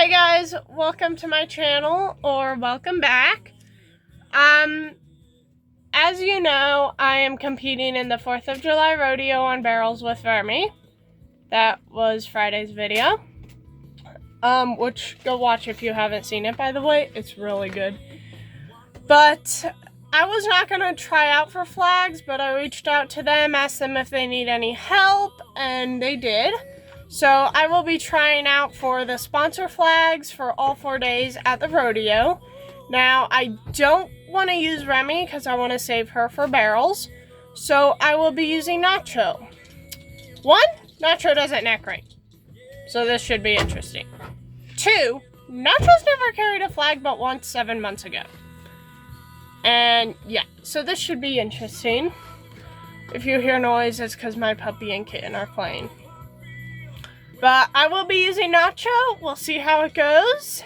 Hey guys, welcome to my channel, or welcome back. As you know, I am competing in the 4th of July rodeo on barrels with Vermi. That was Friday's video. Which, go watch if you haven't seen it, by the way. It's really good. But I was not going to try out for flags, but I reached out to them, asked them if they need any help, and they did. So I will be trying out for the sponsor flags for all 4 days at the rodeo. Now, I don't want to use Remy because I want to save her for barrels. So I will be using Nacho. 1, Nacho doesn't neck ring. So this should be interesting. 2, Nacho's never carried a flag but once 7 months ago. And yeah, so this should be interesting. If you hear noise, it's because my puppy and kitten are playing. But I will be using Nacho. We'll see how it goes.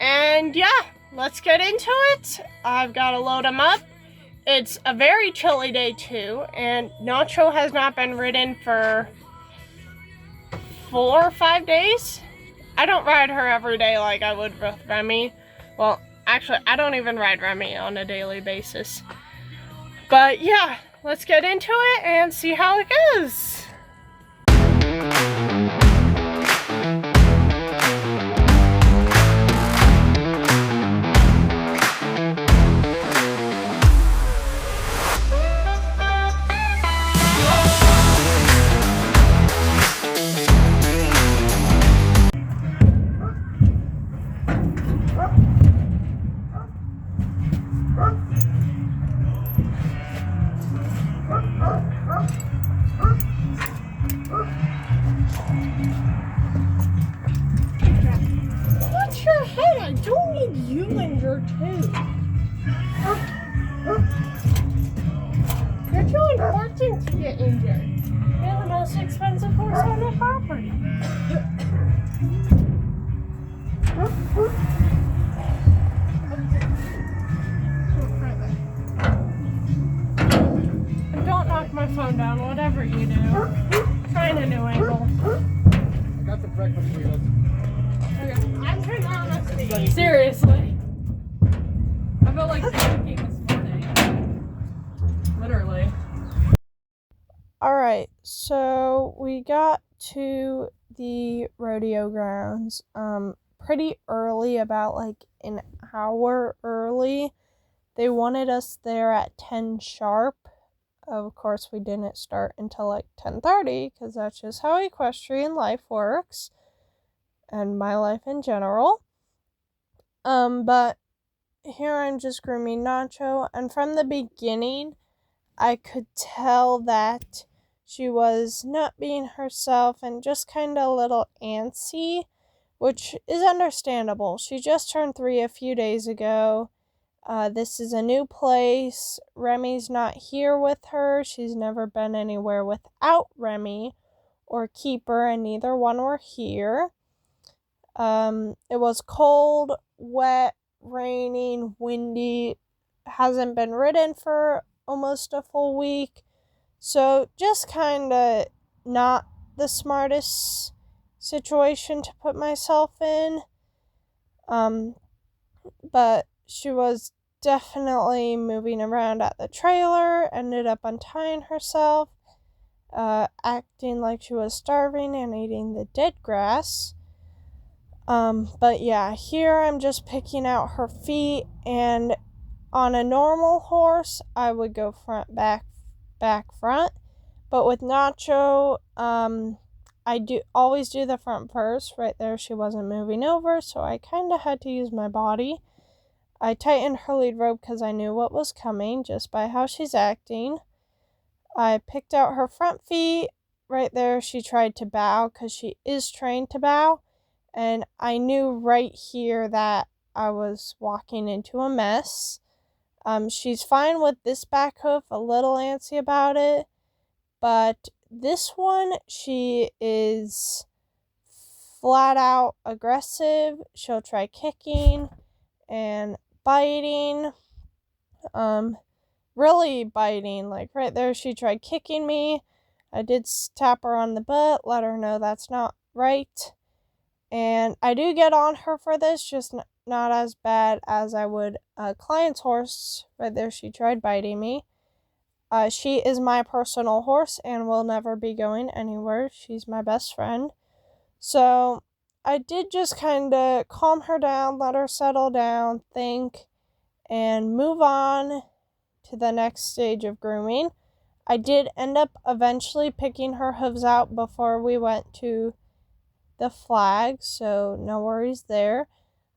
And yeah, let's get into it. I've got to load him up. It's a very chilly day too, and Nacho has not been ridden for 4 or 5 days. I don't ride her every day like I would with Remy. Well, actually, I don't even ride Remy on a daily basis. But yeah, let's get into it and see how it goes. Watch your head, I don't need you injured too. You're too important to get injured. You're the most expensive horse on the property. And don't knock my phone down, whatever you do. Find a new angle. I got the breakfast burritos. Okay, I'm turning on the speed. Seriously. I felt like panicking this morning. Literally. Alright, so we got to the rodeo grounds pretty early, about like an hour early. They wanted us there at 10 sharp. Of course, we didn't start until like 10:30 because that's just how equestrian life works and my life in general. But here I'm just grooming Nacho, and from the beginning I could tell that she was not being herself and just kind of a little antsy, which is understandable. She just turned 3 a few days ago. This is a new place. Remy's not here with her. She's never been anywhere without Remy or Keeper, and neither one were here. It was cold, wet, raining, windy. Hasn't been ridden for almost a full week. So just kind of not the smartest situation to put myself in. But she was definitely moving around at the trailer, ended up untying herself, acting like she was starving and eating the dead grass. But yeah, here I'm just picking out her feet, and on a normal horse, I would go front, back, front. But with Nacho, I always do the front first. Right there, she wasn't moving over, so I kind of had to use my body. I tightened her lead rope because I knew what was coming just by how she's acting. I picked out her front feet. Right there, she tried to bow because she is trained to bow. And I knew right here that I was walking into a mess. She's fine with this back hoof, a little antsy about it. But this one, she is flat out aggressive. She'll try kicking and biting. Really biting. Like right there, she tried kicking me. I did tap her on the butt, let her know that's not right. And I do get on her for this, just not as bad as I would a client's horse. Right there, she tried biting me. She is my personal horse and will never be going anywhere. She's my best friend. So I did just kind of calm her down, let her settle down, think, and move on to the next stage of grooming. I did end up eventually picking her hooves out before we went to the flag, so no worries there.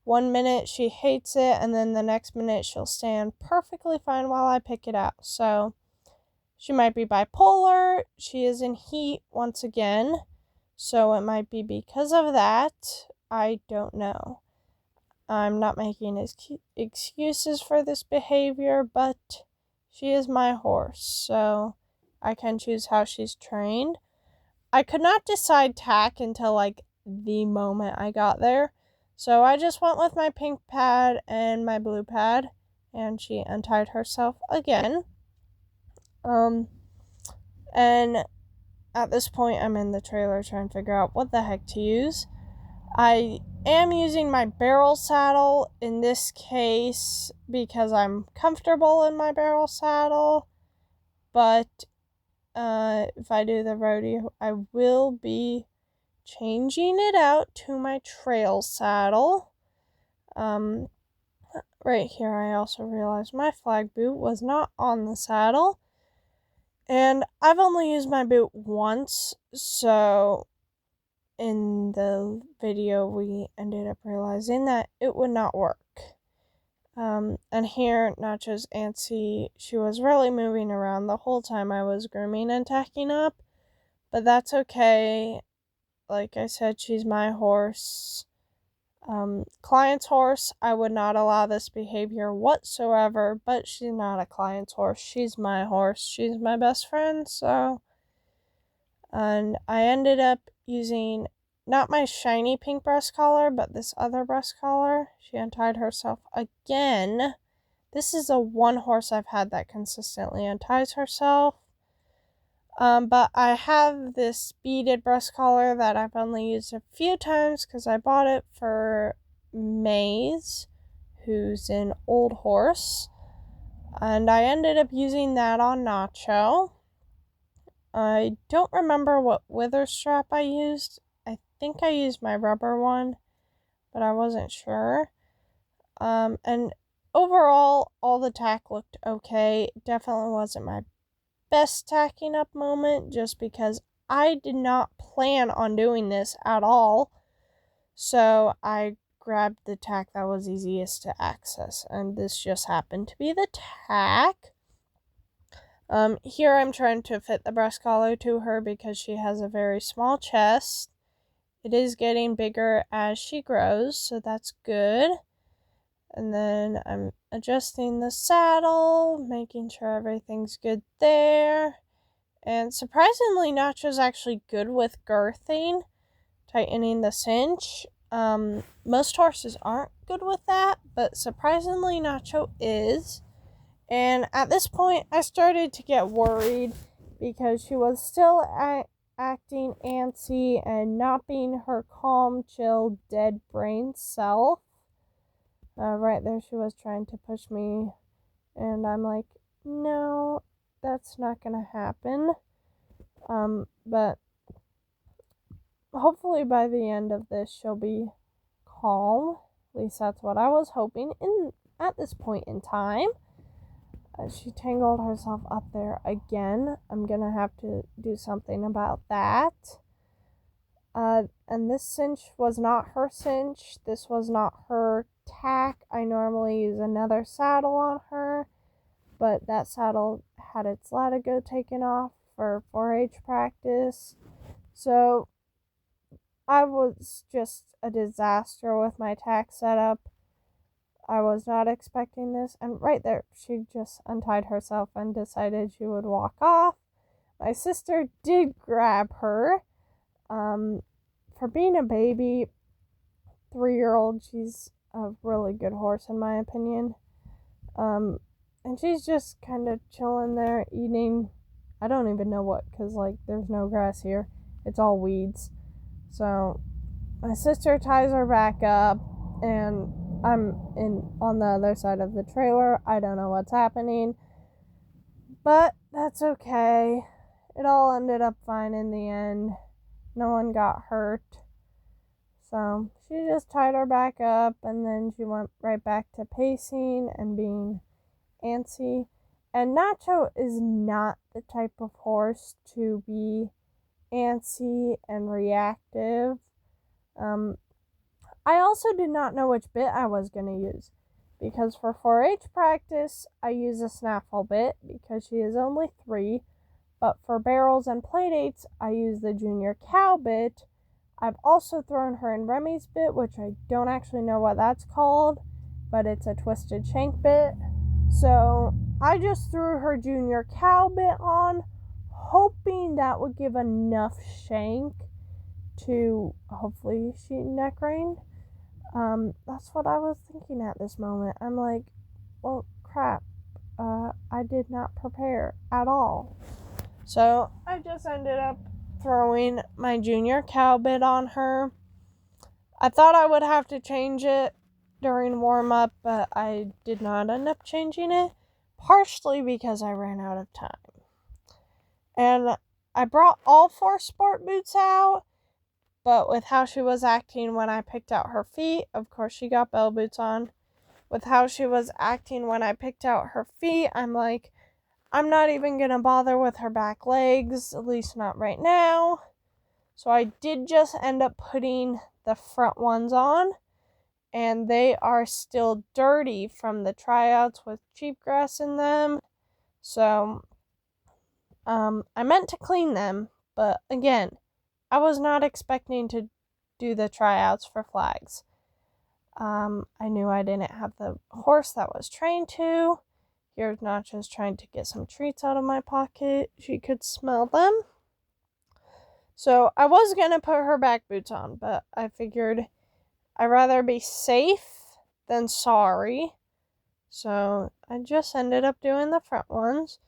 1 minute she hates it, and then the next minute she'll stand perfectly fine while I pick it out. So she might be bipolar. She is in heat once again, so it might be because of that. I don't know. I'm not making excuses for this behavior, but she is my horse, so I can choose how she's trained. I could not decide tack until like the moment I got there, so I just went with my pink pad and my blue pad, and she untied herself again. And at this point, I'm in the trailer trying to figure out what the heck to use. I am using my barrel saddle in this case because I'm comfortable in my barrel saddle, but if I do the rodeo, I will be changing it out to my trail saddle. Right here, I also realized my flag boot was not on the saddle, and I've only used my boot once, so in the video we ended up realizing that it would not work. And here, Nacho's antsy. She was really moving around the whole time I was grooming and tacking up, but that's okay. Like I said, she's my horse. Client's horse, I would not allow this behavior whatsoever, but she's not a client's horse. She's my horse. She's my best friend, so. And I ended up using not my shiny pink breast collar, but this other breast collar. She untied herself again. This is a one horse I've had that consistently unties herself. But I have this beaded breast collar that I've only used a few times because I bought it for Maze, who's an old horse. And I ended up using that on Nacho. I don't remember what wither strap I used. I think I used my rubber one, but I wasn't sure. And overall, all the tack looked okay. It definitely wasn't my best tacking up moment just because I did not plan on doing this at all. So I grabbed the tack that was easiest to access, and this just happened to be the tack. Here I'm trying to fit the breast collar to her because she has a very small chest. It is getting bigger as she grows, so that's good. And then I'm adjusting the saddle, making sure everything's good there. And surprisingly, Nacho's actually good with girthing, tightening the cinch. Most horses aren't good with that, but surprisingly, Nacho is. And at this point, I started to get worried because she was still acting antsy and not being her calm, chill, dead brain self. Right there, she was trying to push me, and I'm like, no, that's not gonna happen. But hopefully by the end of this, she'll be calm. At least that's what I was hoping at this point in time. She tangled herself up there again. I'm gonna have to do something about that. And this cinch was not her cinch. This was not her tack. I normally use another saddle on her, but that saddle had its latigo taken off for 4-H practice. So I was just a disaster with my tack setup. I was not expecting this, and right there, she just untied herself and decided she would walk off. My sister did grab her. For being a baby 3-year-old, she's a really good horse in my opinion. And she's just kind of chilling there eating. I don't even know what, because like there's no grass here. It's all weeds. So my sister ties her back up, and I'm on the other side of the trailer. I don't know what's happening, but that's okay. It all ended up fine in the end. No one got hurt. So she just tied her back up, and then she went right back to pacing and being antsy. And Nacho is not the type of horse to be antsy and reactive. I also did not know which bit I was going to use, because for 4-H practice, I use a snaffle bit because she is only 3, but for barrels and playdates, I use the junior cow bit. I've also thrown her in Remy's bit, which I don't actually know what that's called, but it's a twisted shank bit. So I just threw her junior cow bit on, hoping that would give enough shank to hopefully she neck rein. That's what I was thinking at this moment. I'm like, well, crap. I did not prepare at all. So I just ended up throwing my junior cow bit on her. I thought I would have to change it during warm-up, but I did not end up changing it, partially because I ran out of time. And I brought all 4 sport boots out, but with how she was acting when I picked out her feet, of course she got bell boots on. With how she was acting when I picked out her feet, I'm like, I'm not even going to bother with her back legs, at least not right now. So I did just end up putting the front ones on, and they are still dirty from the tryouts with cheapgrass in them. So I meant to clean them, but again, I was not expecting to do the tryouts for flags. I knew I didn't have the horse that was trained to. Here's Nacho's trying to get some treats out of my pocket. She could smell them. So I was going to put her back boots on, but I figured I'd rather be safe than sorry. So I just ended up doing the front ones,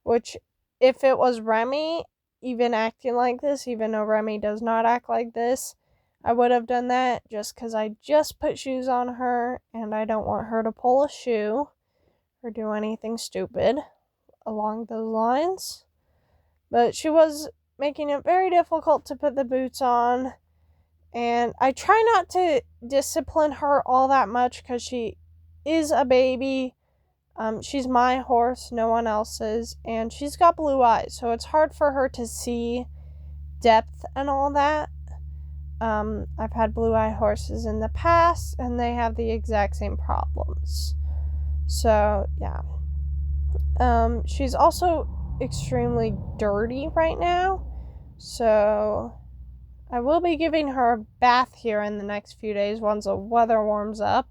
which if it was Remy even acting like this, even though Remy does not act like this, I would have done that just because I just put shoes on her and I don't want her to pull a shoe or do anything stupid along those lines. But she was making it very difficult to put the boots on, and I try not to discipline her all that much because she is a baby. She's my horse, no one else's, and she's got blue eyes, so it's hard for her to see depth and all that. I've had blue eye horses in the past, and they have the exact same problems. So, yeah. She's also extremely dirty right now, so I will be giving her a bath here in the next few days once the weather warms up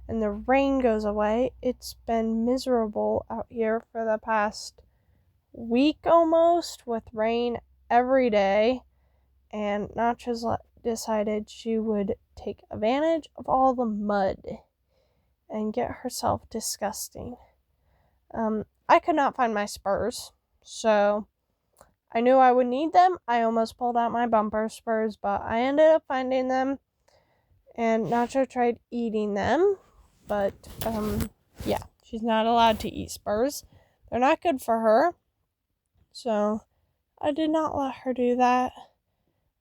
and the rain goes away. It's been miserable out here for the past week almost, with rain every day, and Nacho's decided she would take advantage of all the mud and get herself disgusting. I could not find my spurs, so I knew I would need them. I almost pulled out my bumper spurs, but I ended up finding them, and Nacho tried eating them, but yeah, she's not allowed to eat spurs. They're not good for her, so I did not let her do that.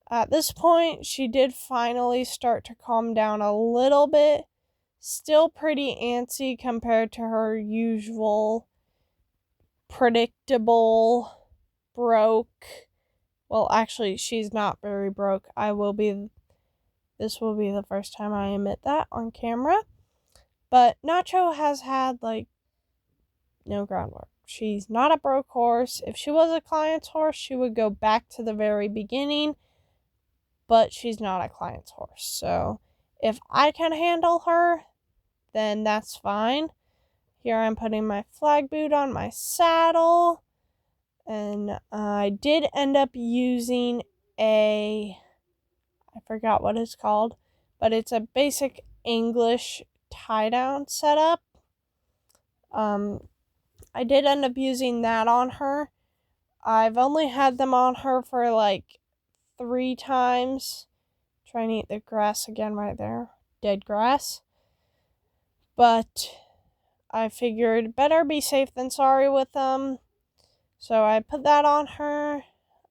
At this point, she did finally start to calm down a little bit. Still pretty antsy compared to her usual predictable broke. Well, actually, she's not very broke. This will be the first time I admit that on camera. But Nacho has had, no groundwork. She's not a broke horse. If she was a client's horse, she would go back to the very beginning. But she's not a client's horse. So if I can handle her, then that's fine. Here I'm putting my flag boot on my saddle. And I did end up using I forgot what it's called, but it's a basic English tie-down setup. I did end up using that on her. I've only had them on her for 3 times, try and eat the grass again right there. Dead grass. But I figured better be safe than sorry with them. So I put that on her.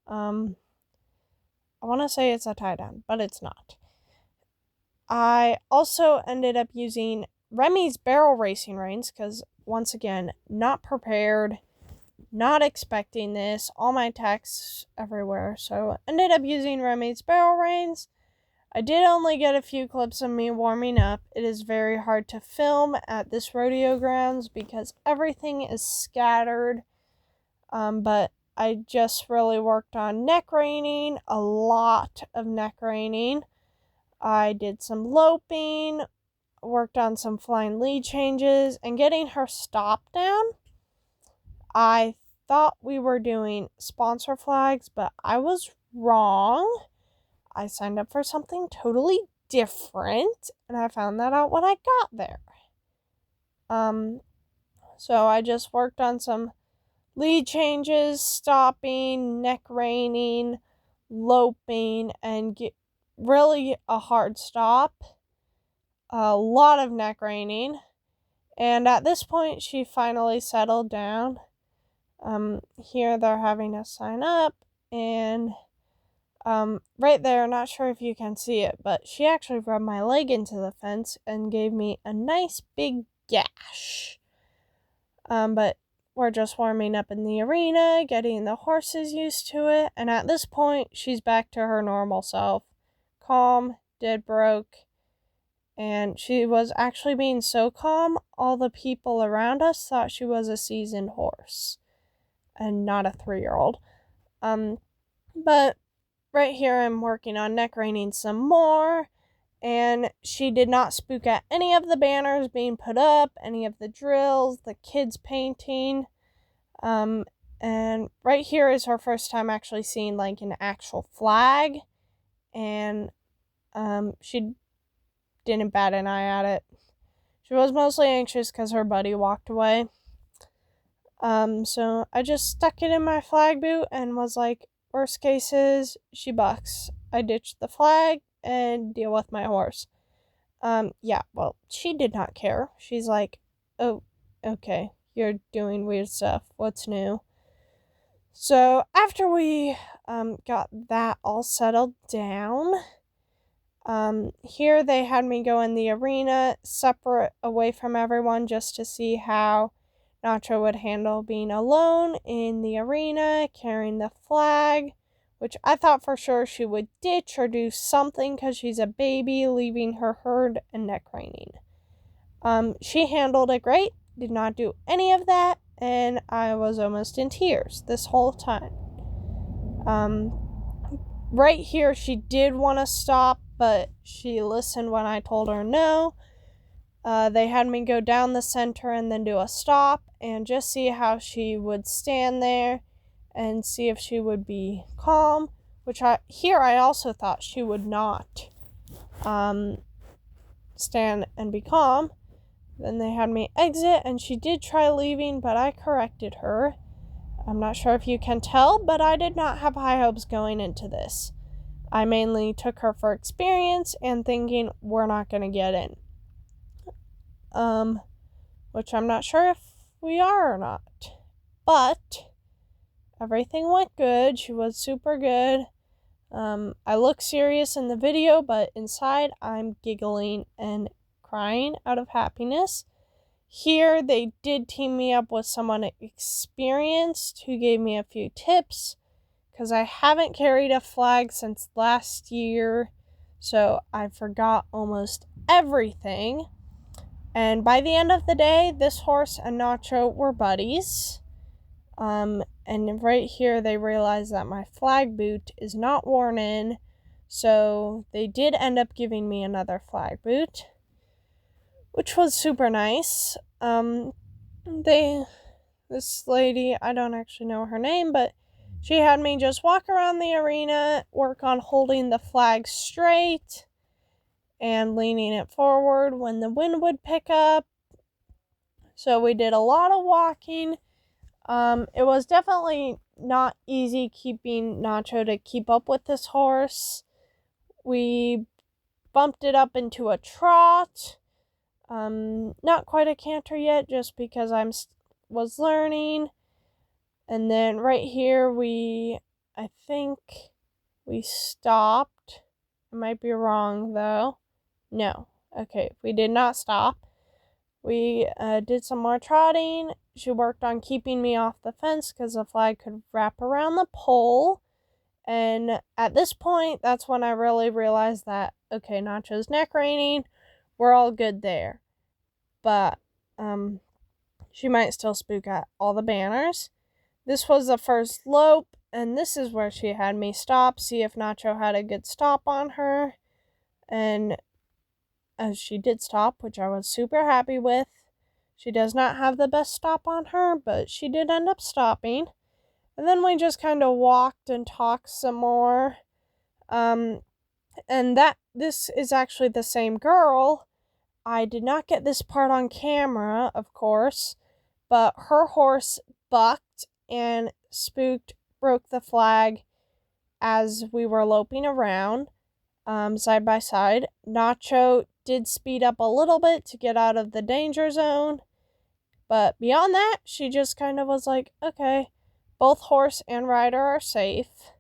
I want to say it's a tie down, but it's not. I also ended up using Remy's barrel racing reins because, once again, not prepared, not expecting this, all my texts everywhere. So ended up using Remy's barrel reins. I did only get a few clips of me warming up. It is very hard to film at this rodeo grounds because everything is scattered. But I just really worked on neck reining, a lot of neck reining. I did some loping, worked on some flying lead changes, and getting her stop down. I thought we were doing sponsor flags, but I was wrong. I signed up for something totally different, and I found that out when I got there. So I just worked on some lead changes, stopping, neck reining, loping, and really a hard stop. A lot of neck reining. And at this point, she finally settled down. Here they're having us sign up, and right there, not sure if you can see it, but she actually rubbed my leg into the fence and gave me a nice big gash. But we're just warming up in the arena, getting the horses used to it, and at this point, she's back to her normal self. Calm, dead broke, and she was actually being so calm, all the people around us thought she was a seasoned horse and not a 3-year-old. But right here I'm working on neck reining some more, and she did not spook at any of the banners being put up, any of the drills, the kids painting. And right here is her first time actually seeing like an actual flag, and she didn't bat an eye at it. She was mostly anxious because her buddy walked away. So I just stuck it in my flag boot and was like, worst cases, she bucks. I ditched the flag and deal with my horse. Yeah, well, she did not care. She's like, oh, okay, you're doing weird stuff. What's new? So after we got that all settled down, here they had me go in the arena separate away from everyone just to see how Nacho would handle being alone in the arena, carrying the flag, which I thought for sure she would ditch or do something because she's a baby, leaving her herd and neck reining. She handled it great, did not do any of that, and I was almost in tears this whole time. Right here, she did want to stop, but she listened when I told her no. They had me go down the center and then do a stop and just see how she would stand there and see if she would be calm, which I also thought she would not stand and be calm. Then they had me exit, and she did try leaving, but I corrected her. I'm not sure if you can tell, but I did not have high hopes going into this. I mainly took her for experience and thinking we're not going to get in. Which I'm not sure if we are or not. But everything went good. She was super good. I look serious in the video, but inside I'm giggling and crying out of happiness. Here they did team me up with someone experienced who gave me a few tips because I haven't carried a flag since last year, so I forgot almost everything. And by the end of the day, this horse and Nacho were buddies. And right here they realized that my flag boot is not worn in, so they did end up giving me another flag boot, which was super nice. This lady, I don't actually know her name, but she had me just walk around the arena, work on holding the flag straight and leaning it forward when the wind would pick up. So we did a lot of walking. It was definitely not easy keeping Nacho to keep up with this horse. we bumped it up into a trot. Not quite a canter yet, just because was learning. And then right here, I think we stopped. I might be wrong, though. No. Okay, we did not stop. We did some more trotting. She worked on keeping me off the fence because the flag could wrap around the pole. And at this point, that's when I really realized that, okay, Nacho's neck reining. We're all good there. But she might still spook at all the banners. This was the first lope, and this is where she had me stop, see if Nacho had a good stop on her. And as she did stop, which I was super happy with. She does not have the best stop on her, but she did end up stopping. And then we just kind of walked and talked some more. And this is actually the same girl. I did not get this part on camera, of course, but her horse bucked and broke the flag as we were loping around, side by side. Nacho did speed up a little bit to get out of the danger zone, but beyond that, she just kind of was like, okay, both horse and rider are safe.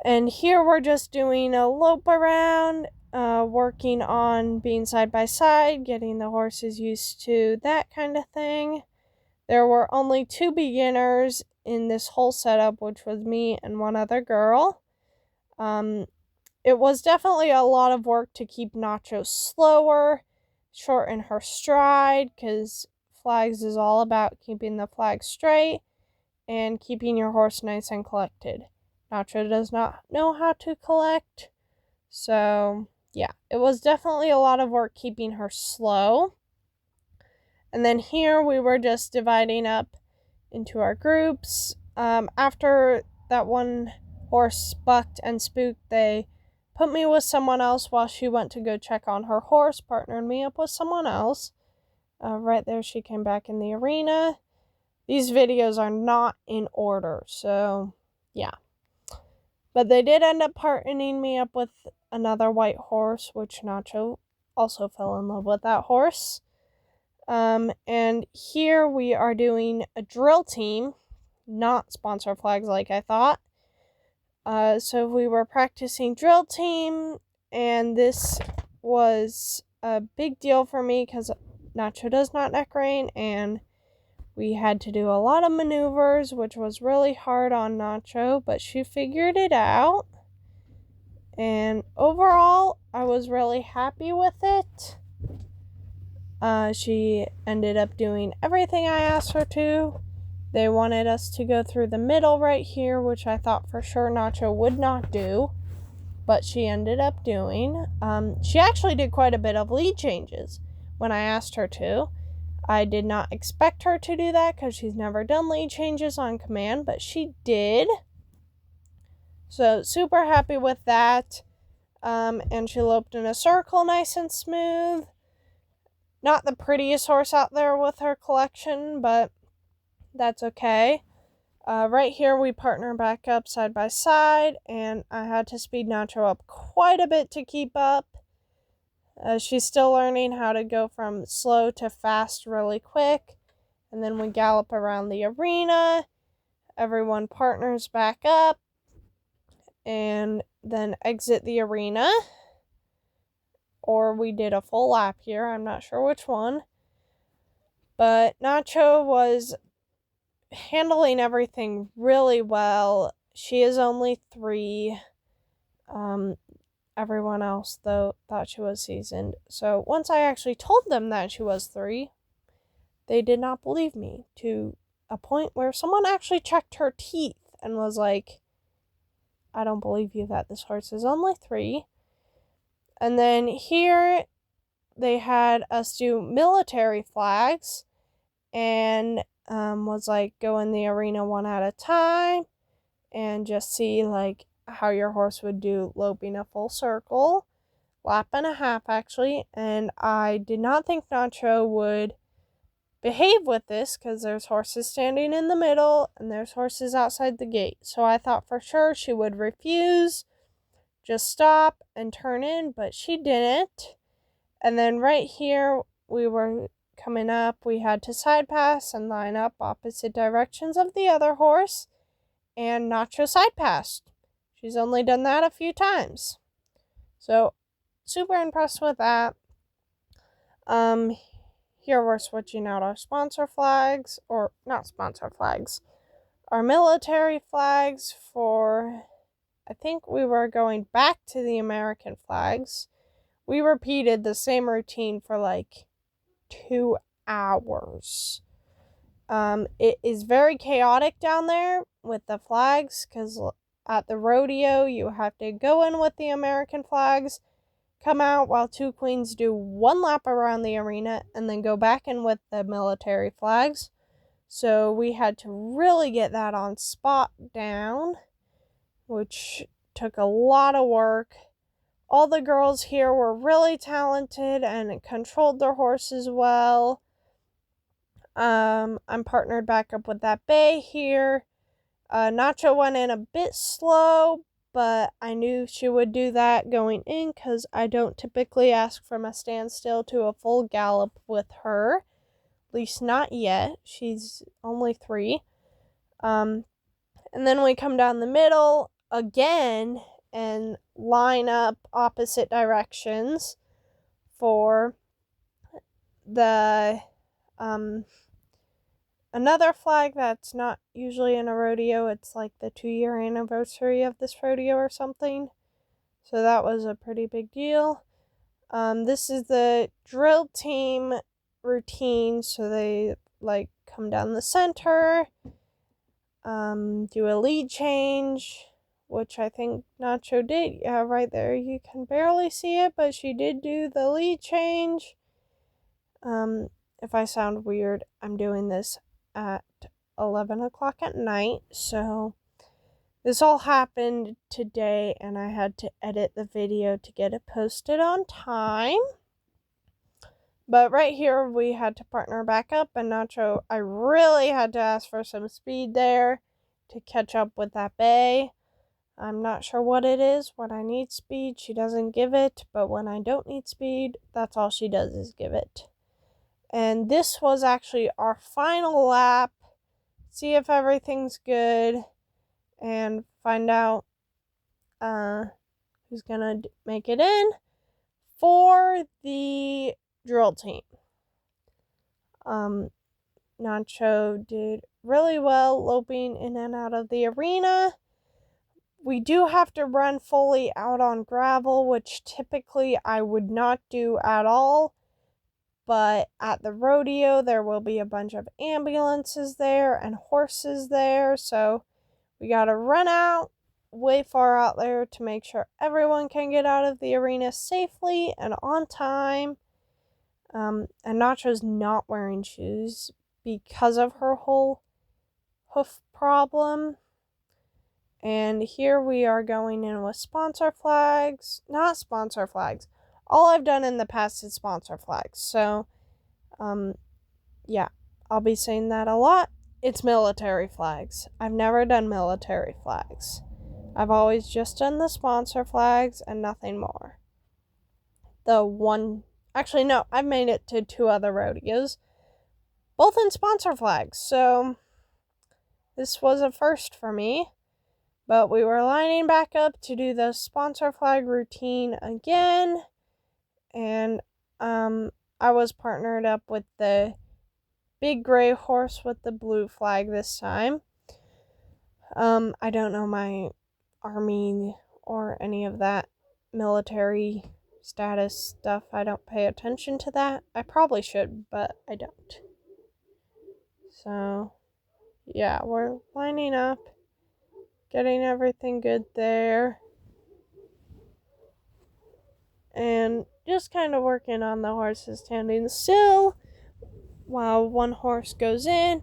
And here we're just doing a lope around, working on being side by side, getting the horses used to that kind of thing. There were only 2 beginners in this whole setup, which was me and one other girl. It was definitely a lot of work to keep Nacho slower, shorten her stride, because flags is all about keeping the flag straight and keeping your horse nice and collected. Nacho does not know how to collect, so yeah, it was definitely a lot of work keeping her slow. And then here we were just dividing up into our groups. After that one horse bucked and spooked, they put me with someone else while she went to go check on her horse, partnered me up with someone else. Right there, she came back in the arena. These videos are not in order, so yeah. But they did end up partnering me up with another white horse, which Nacho also fell in love with that horse. And here we are doing a drill team, not sponsor flags like I thought. So we were practicing drill team, and this was a big deal for me because Nacho does not neck rein, and we had to do a lot of maneuvers, which was really hard on Nacho, but she figured it out. And overall, I was really happy with it. She ended up doing everything I asked her to. They wanted us to go through the middle right here, which I thought for sure Nacho would not do, but she ended up doing. She actually did quite a bit of lead changes when I asked her to. I did not expect her to do that because she's never done lead changes on command, but she did. So super happy with that. And she loped in a circle nice and smooth. Not the prettiest horse out there with her collection, but that's okay. Right here, we partner back up side by side, and I had to speed Nacho up quite a bit to keep up. She's still learning how to go from slow to fast really quick. And then we gallop around the arena. Everyone partners back up and then exit the arena. Or we did a full lap here. I'm not sure which one. But Nacho was handling everything really well. She is only 3. Everyone else, though, thought she was seasoned. So once I actually told them that she was 3, they did not believe me, to a point where someone actually checked her teeth and was like, I don't believe you that this horse is only 3. And then here they had us do military flags and was like, go in the arena one at a time and just see like how your horse would do loping a full circle, lap and a half actually. And I did not think Nacho would behave with this because there's horses standing in the middle and there's horses outside the gate. So I thought for sure she would refuse just stop and turn in, but she didn't. And then right here, we were coming up, we had to side pass and line up opposite directions of the other horse, and Nacho side passed. She's only done that a few times. So, super impressed with that. Here we're switching out our sponsor flags, or not sponsor flags, our military flags for, I think we were going back to the American flags. We repeated the same routine for like 2 hours. It is very chaotic down there with the flags because at the rodeo you have to go in with the American flags, come out while two queens do 1 lap around the arena, and then go back in with the military flags. So we had to really get that on spot down, which took a lot of work. All the girls here were really talented and controlled their horses well. I'm partnered back up with that bay here. Nacho went in a bit slow, but I knew she would do that going in because I don't typically ask from a standstill to a full gallop with her. At least not yet. She's only 3. And then we come down the middle again and line up opposite directions for the another flag that's not usually in a rodeo. It's like the 2-year anniversary of this rodeo or something. So that was a pretty big deal. This is the drill team routine. So they like come down the center, do a lead change, which I think Nacho did. Yeah, right there. You can barely see it, but she did do the lead change. If I sound weird, I'm doing this at 11 o'clock at night, so this all happened today, and I had to edit the video to get it posted on time. But right here, we had to partner back up, and Nacho, I really had to ask for some speed there to catch up with that bay. I'm not sure what it is. When I need speed, she doesn't give it, but when I don't need speed, that's all she does is give it. And this was actually our final lap. See if everything's good and find out who's gonna make it in for the drill team. Nacho did really well loping in and out of the arena. We do have to run fully out on gravel, which typically I would not do at all. But at the rodeo, there will be a bunch of ambulances there and horses there. So we got to run out way far out there to make sure everyone can get out of the arena safely and on time. And Nacho's not wearing shoes because of her whole hoof problem. And here we are going in with sponsor flags. Not sponsor flags. All I've done in the past is sponsor flags. So, yeah, I'll be saying that a lot. It's military flags. I've never done military flags. I've always just done the sponsor flags and nothing more. Actually, no, I've made it to 2 other rodeos, both in sponsor flags. So, this was a first for me. But we were lining back up to do the sponsor flag routine again. And I was partnered up with the big gray horse with the blue flag this time. I don't know my army or any of that military status stuff. I don't pay attention to that. I probably should, but I don't. So, yeah, we're lining up, getting everything good there. And just kind of working on the horses standing still while one horse goes in,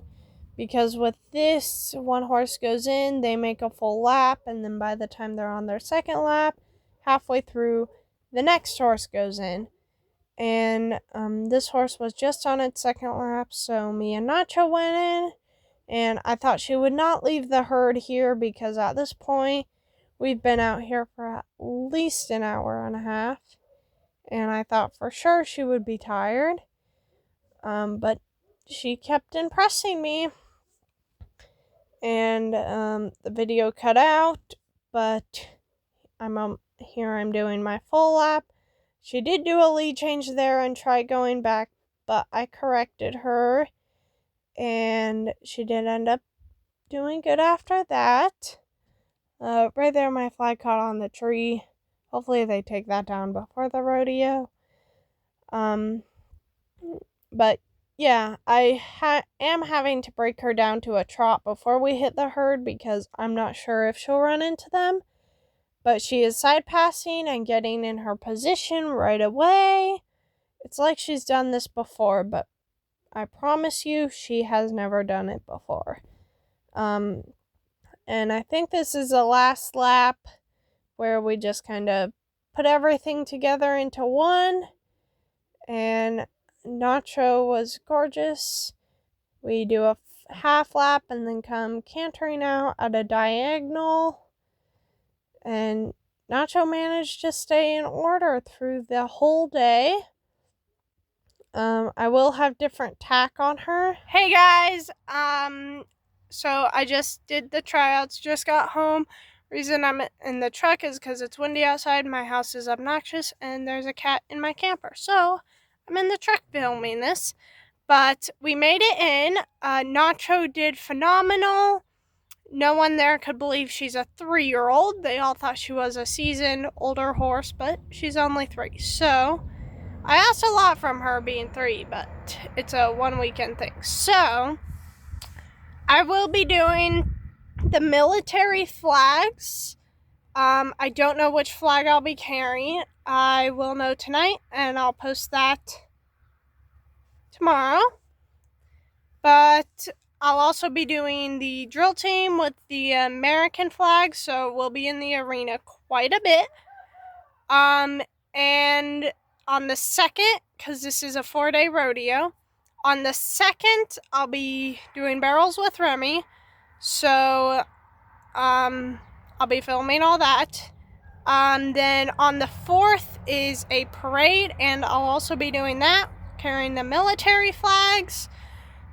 because with this, one horse goes in, they make a full lap, and then by the time they're on their second lap, halfway through, the next horse goes in. And this horse was just on its second lap, so me and Nacho went in, and I thought she would not leave the herd here because at this point, we've been out here for at least an hour and a half, and I thought for sure she would be tired. But she kept impressing me, and the video cut out, but I'm doing my full lap. She did do a lead change there and try going back, but I corrected her, and she did end up doing good after that. Right there, my flag caught on the tree. Hopefully they take that down before the rodeo. But yeah, I am having to break her down to a trot before we hit the herd because I'm not sure if she'll run into them. But she is side passing and getting in her position right away. It's like she's done this before, but I promise you she has never done it before. And I think this is the last lap where we just kind of put everything together into one. And Nacho was gorgeous. We do a half lap and then come cantering out at a diagonal. And Nacho managed to stay in order through the whole day. I will have different tack on her. Hey guys, so I just did the tryouts, just got home. Reason I'm in the truck is because it's windy outside, my house is obnoxious, and there's a cat in my camper. So I'm in the truck filming this, but we made it in. Nacho did phenomenal. No one there could believe she's a 3-year-old. They all thought she was a seasoned older horse, but she's only 3. So I asked a lot from her being 3, but it's a 1 weekend thing. So I will be doing the military flags. I don't know which flag I'll be carrying. I will know tonight, and I'll post that tomorrow. But I'll also be doing the drill team with the American flag, so we'll be in the arena quite a bit. And on the 2nd, because this is a 4-day rodeo, on the 2nd, I'll be doing barrels with Remy. So, I'll be filming all that. Then on the 4th is a parade, and I'll also be doing that, carrying the military flags.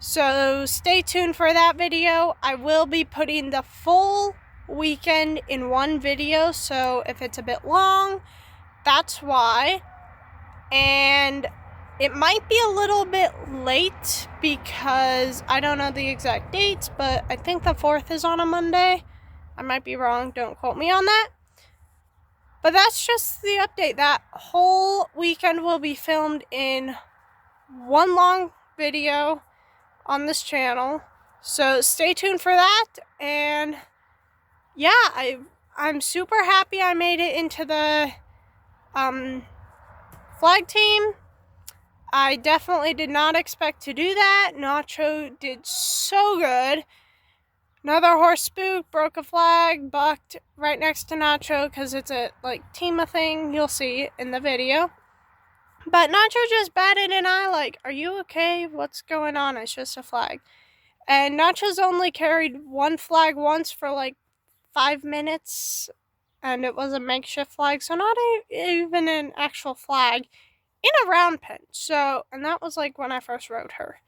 So stay tuned for that video. I will be putting the full weekend in one video, so if it's a bit long, that's why. And it might be a little bit late because I don't know the exact dates, but I think the 4th is on a Monday. I might be wrong, don't quote me on that. But that's just the update. That whole weekend will be filmed in one long video on this channel. So stay tuned for that. And yeah, I'm super happy I made it into the flag team. I definitely did not expect to do that. Nacho did so good. Another horse spooked, broke a flag, bucked right next to Nacho because it's a team of thing. You'll see in the video. But Nacho just batted an eye like, are you okay? What's going on? It's just a flag. And Nacho's only carried one flag once for 5 minutes, and it was a makeshift flag, so not even an actual flag in a round pen. So, and that was when I first rode her.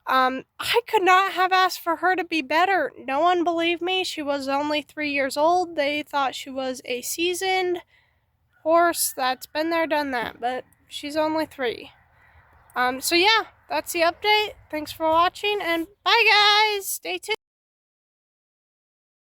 I could not have asked for her to be better. No one believed me. She was only 3 years old. They thought she was a seasoned horse that's been there, done that, but she's only 3. So yeah, that's the update. Thanks for watching, and bye guys. Stay tuned.